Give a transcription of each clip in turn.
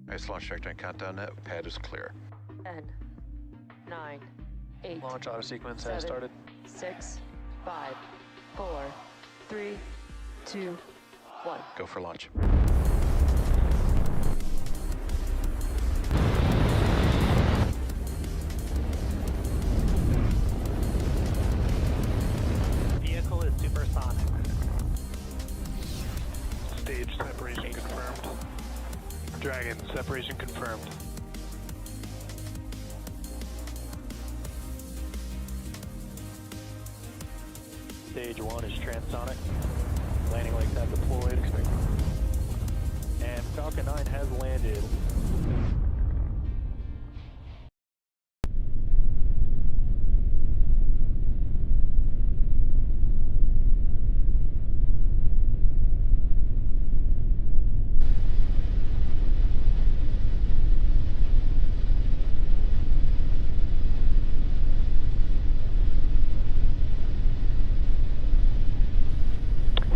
Nice launch trajectory countdown net. Pad is clear. 10, 9, 8. Launch auto sequence 7, has started. 6, 5, 4, 3, 2, 1. Go for launch. Vehicle is supersonic. Stage separation confirmed. Dragon, separation confirmed. Stage 1 is transonic. Landing legs have deployed. And Falcon 9 has landed.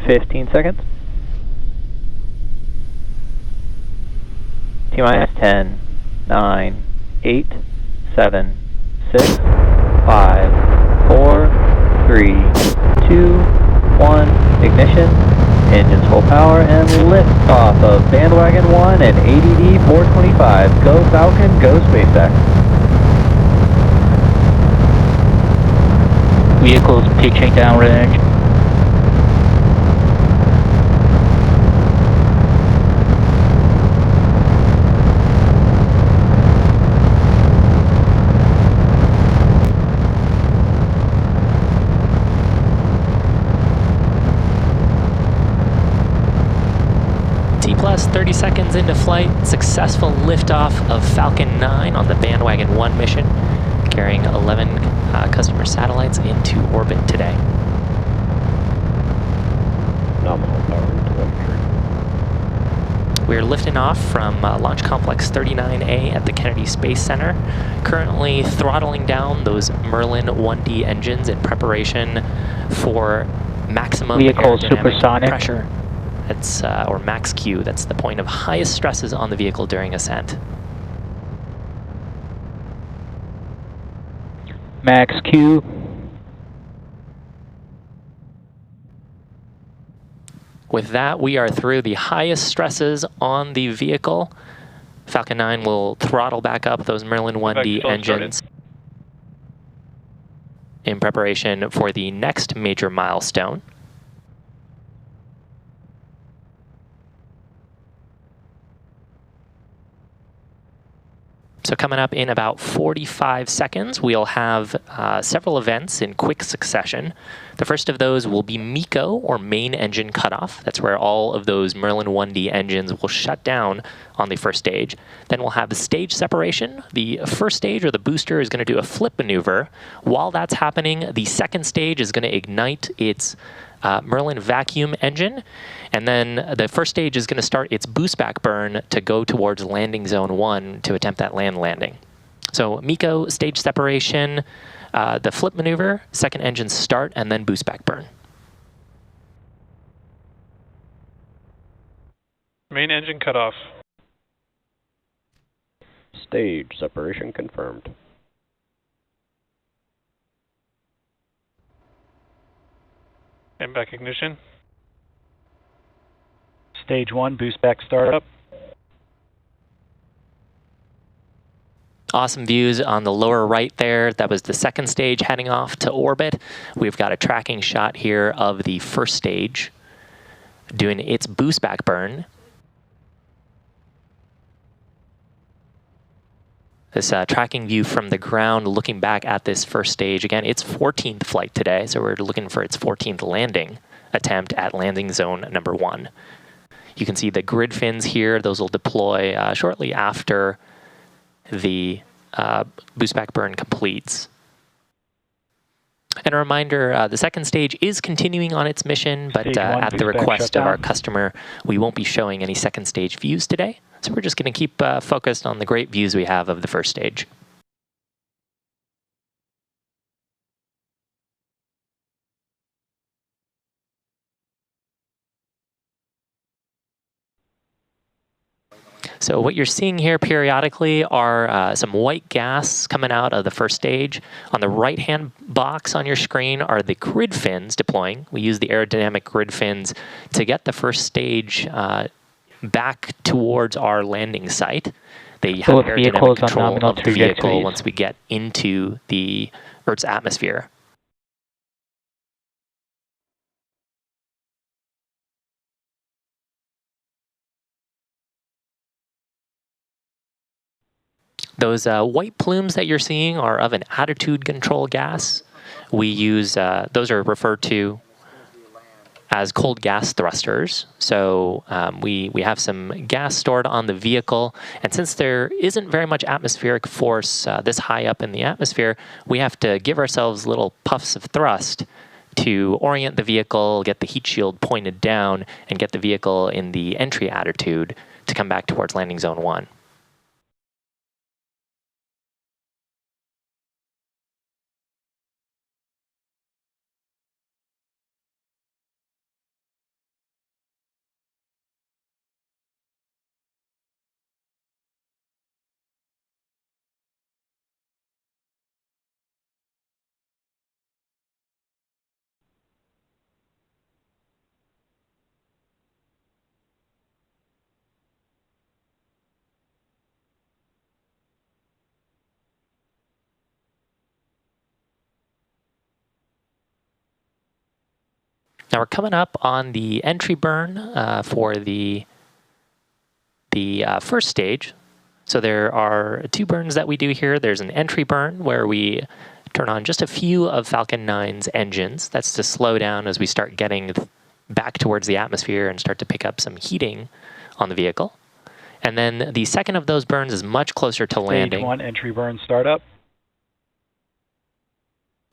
Fifteen seconds. T-minus 10, 9, 8, 7, 6, 5, 4, 3, 2, 1. Ignition. Engines full power and lift off of Bandwagon 1 and ADD 425. Go Falcon, go SpaceX. Vehicles pitching downrange. Plus 30 seconds into flight, successful liftoff of Falcon 9 on the Bandwagon 1 mission, carrying 11 customer satellites into orbit today. Nominal power and telemetry. We're lifting off from Launch Complex 39A at the Kennedy Space Center, currently throttling down those Merlin 1D engines in preparation for maximum Vehicle aerodynamic supersonic pressure. That's, or max Q, that's the point of highest stresses on the vehicle during ascent. Max Q. With that, we are through the highest stresses on the vehicle. Falcon 9 will throttle back up those Merlin 1D engines in preparation for the next major milestone. So coming up in about 45 seconds, we'll have several events in quick succession. The first of those will be MECO, or main engine cutoff. That's where all of those Merlin 1D engines will shut down on the first stage. Then we'll have the stage separation. The first stage, or the booster, is going to do a flip maneuver. While that's happening, the second stage is going to ignite its Merlin vacuum engine, and then the first stage is going to start its boost back burn to go towards landing zone 1 to attempt that landing. So MECO, stage separation, the flip maneuver, second engine start, and then boost back burn. Main engine cutoff. Stage separation confirmed. And back ignition. Stage 1, boost back startup. Awesome views on the lower right there. That was the second stage heading off to orbit. We've got a tracking shot here of the first stage doing its boost back burn. This tracking view from the ground looking back at this first stage. Again, it's 14th flight today, so we're looking for its 14th landing attempt at landing zone number 1. You can see the grid fins here. Those will deploy shortly after the boost back burn completes. And a reminder, the second stage is continuing on its mission, but at the request of our customer, we won't be showing any second stage views today. So we're just going to keep focused on the great views we have of the first stage. So what you're seeing here periodically are some white gas coming out of the first stage. On the right-hand box on your screen are the grid fins deploying. We use the aerodynamic grid fins to get the first stage back towards our landing site. They have aerodynamic control of the vehicle once we get into the Earth's atmosphere. Those white plumes that you're seeing are of an attitude control gas. We use, those are referred to as cold gas thrusters. So we have some gas stored on the vehicle, and since there isn't very much atmospheric force this high up in the atmosphere, we have to give ourselves little puffs of thrust to orient the vehicle, get the heat shield pointed down, and get the vehicle in the entry attitude to come back towards landing zone 1. Now we're coming up on the entry burn for the first stage. So there are 2 burns that we do here. There's an entry burn where we turn on just a few of Falcon 9's engines. That's to slow down as we start getting back towards the atmosphere and start to pick up some heating on the vehicle. And then the second of those burns is much closer to landing. Stage 1 entry burn startup.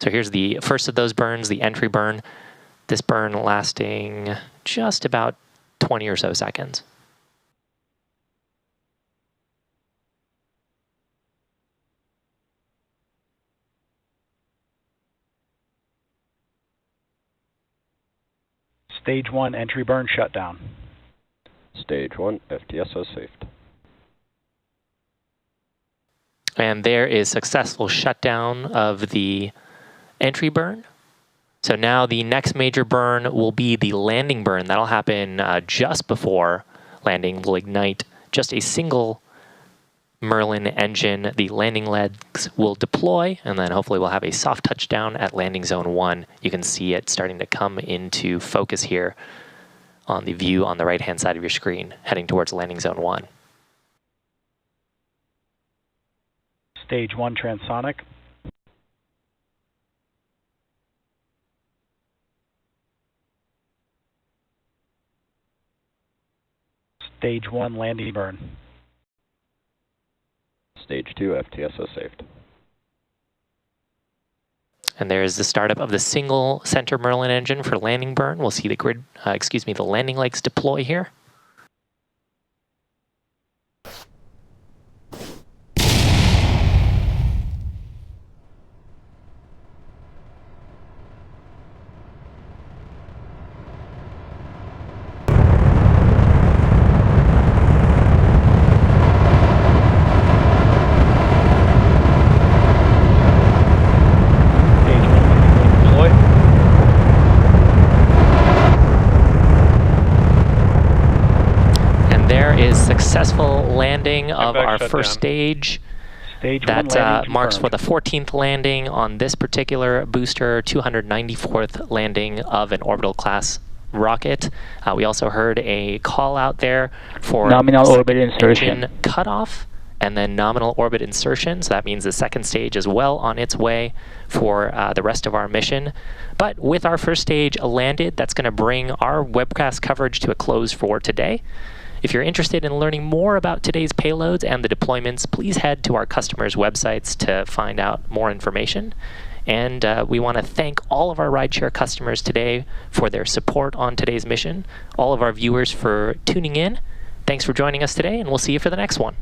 So here's the first of those burns, the entry burn. This burn lasting just about 20 or so seconds. Stage 1 entry burn shutdown. Stage 1 FTSO saved. And there is successful shutdown of the entry burn. So now the next major burn will be the landing burn. That'll happen just before landing. We'll ignite just a single Merlin engine. The landing legs will deploy, and then hopefully we'll have a soft touchdown at landing zone 1. You can see it starting to come into focus here on the view on the right-hand side of your screen, heading towards landing zone 1. Stage 1 transonic. Stage 1 landing burn. Stage 2 FTSO saved. And there's the startup of the single center Merlin engine for landing burn. We'll see the the landing legs deploy here. Successful landing of our first stage. That marks for the 14th landing on this particular booster, 294th landing of an orbital class rocket. We also heard a call out there for nominal orbit insertion cutoff and then nominal orbit insertion. So that means the second stage is well on its way for the rest of our mission. But with our first stage landed, that's going to bring our webcast coverage to a close for today. If you're interested in learning more about today's payloads and the deployments, please head to our customers' websites to find out more information. And we want to thank all of our rideshare customers today for their support on today's mission, all of our viewers for tuning in. Thanks for joining us today, and we'll see you for the next one.